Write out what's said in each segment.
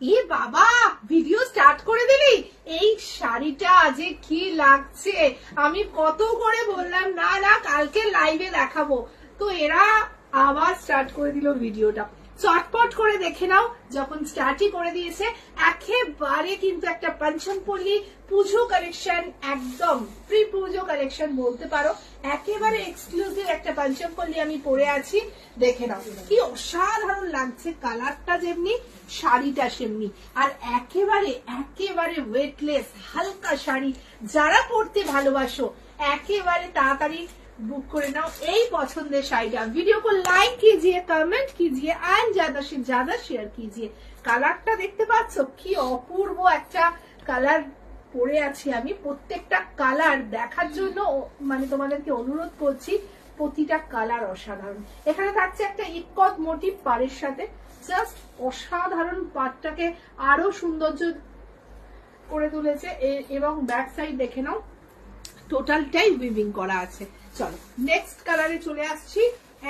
এ বাবা video start করে দিলি? এই শাড়িটা যে কি লাগছে, আমি কত করে বললাম না না কালকে লাইভে দেখাবো, তো এরা আবার স্টার্ট করে দিল ভিডিওটা। চটপট করে দেখে নাও, যখন স্টার্টই করে দিয়েছে। একেবারে কিন্তু একটা পঞ্চমপল্লী পুজো কালেকশন, একদম প্রি পুজো কালেকশন বলতে পারো, একেবারে এক্সক্লুসিভ একটা পঞ্চমপল্লী আমি পরে আছি। দেখে নাও কি অসাধারণ লাগছে, কালারটা যেমনি শাড়িটা সেমনি, আর একেবারে একেবারে ওয়েটলেস হালকা শাড়ি। যারা পরতে ভালোবাসো একেবারে তাড়াতাড়ি बुक করে নাও এই পছন্দের শাড়িটা। ভিডিও को लाइक कीजिए, कमेंट कीजिए एंड ज्यादा से ज्यादा शेयर कीजिए। কালারটা দেখতে পাচ্ছ কি অপূর্ব একটা কালার পরে আছি আমি। প্রত্যেকটা কালার দেখার জন্য মানে তোমাদেরকে অনুরোধ করছি, প্রতিটা কালার অসাধারণ। এখানে থাকছে একটা ইকত মোটিভ পাড়ের সাথে, জাস্ট অসাধারণ, পাড়টাকে আরো সৌন্দর্য করে তুলেছে। এবং ব্যাক সাইড দেখে নাও, টোটালটাই উইভিং করা আছে। চলো নেক্সট কালারে চলে আসছি,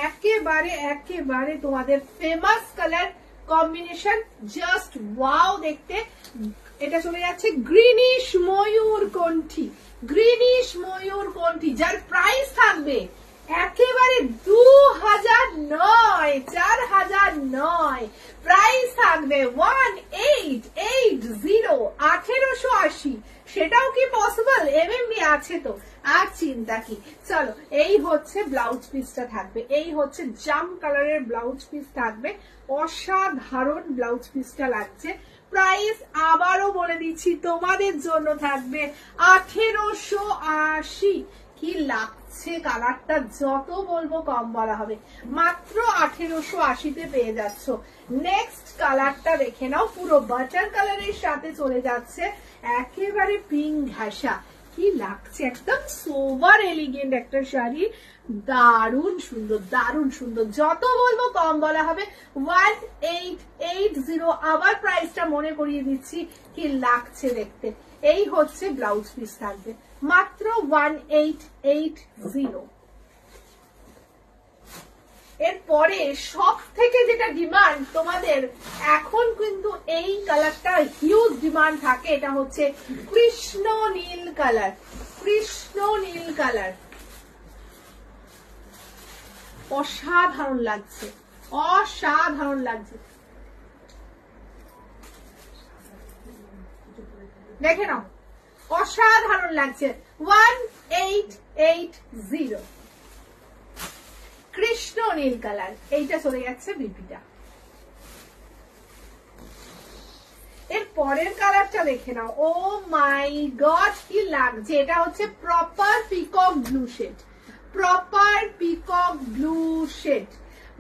একেবারে একেবারে তোমাদের famous colour combination, just wow দেখতে। এটা চলে যাচ্ছে গ্রিনিশ ময়ূর কণ্ঠী, গ্রিনিশ ময়ূর কণ্ঠী, যার প্রাইস থাকবে একেবারে 2000 নয়, 4000 নয়, প্রাইস থাকবে 1880, 1880। সেটাও কি পসিবল? এমনি আছে তো, আর চিন্তা কি। চলো এই হচ্ছে ব্লাউজ পিসটা থাকবে, এই হচ্ছে জাম কালারের ব্লাউজ পিস থাকবে, অসাধারণ ব্লাউজ পিসটা লাগছে। প্রাইস আবারও বলে দিচ্ছি তোমাদের জন্য থাকবে 1880। কি লাগছে কালারটা, যত বলবো কম বলা হবে, মাত্র 1880-তে পেয়ে যাচ্ছ। নেক্সট কালারটা দেখে নাও, পুরো বাটার কালারের সাথে চলে যাচ্ছে একেবারে পিঙ্ক ঘাসা। কি লাগছে, একদম সোবার এলিগেন্ট একটা শাড়ি, দারুণ সুন্দর, দারুণ সুন্দর, যত বলবো কম বলা হবে। 1880। আবার প্রাইসটা মনে করিয়ে দিচ্ছি, কি লাগছে দেখতে। এই হচ্ছে ব্লাউজ পিস থাকবে মাত্র 1880। এরপরে সব থেকে যেটা ডিমান্ড তোমাদের এখন কিন্তু এই কালারটা হিউজ ডিমান্ড থাকে, এটা হচ্ছে কৃষ্ণ নীল কালার, কৃষ্ণ নীল কালার। অসাধারণ লাগছে, অসাধারণ লাগছে, দেখে নাও অসাধারণ লাগছে। 1880 কৃষ্ণ নীল কালার। এইটা চলে যাচ্ছে বিপিটা। এর পরের কালারটা দেখে নাও, ও মাই গড কি লাগছে। এটা হচ্ছে proper peacock blue shade, proper peacock blue shade,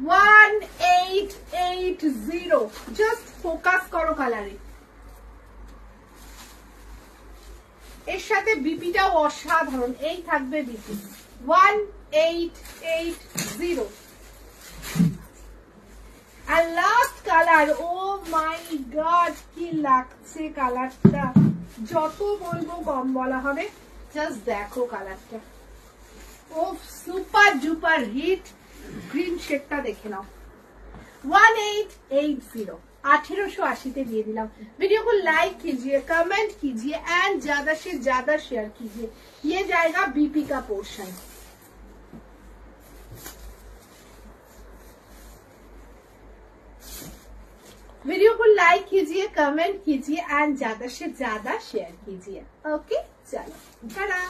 1880। Just focus করো কালারে। এর সাথে বিপিটাও অসাধারণ, এই থাকবে বিপি 1880। আর last colour, oh my god কি লাগছে কালারটা, যত বলবো কম বলা হবে। জাস্ট দেখো কালারটা, ও সুপার ডুপার হিট গ্রিন শেডটা দেখে নাও। 1880, 1880 दिए दिला। वीडियो को लाइक कीजिए, कमेंट कीजिए एंड ज्यादा से ज्यादा शेयर कीजिए। ये जाएगा बीपी का पोर्शन। वीडियो को लाइक कीजिए, कमेंट कीजिए एंड ज्यादा से ज्यादा शेयर कीजिए। ओके चलो टाटा।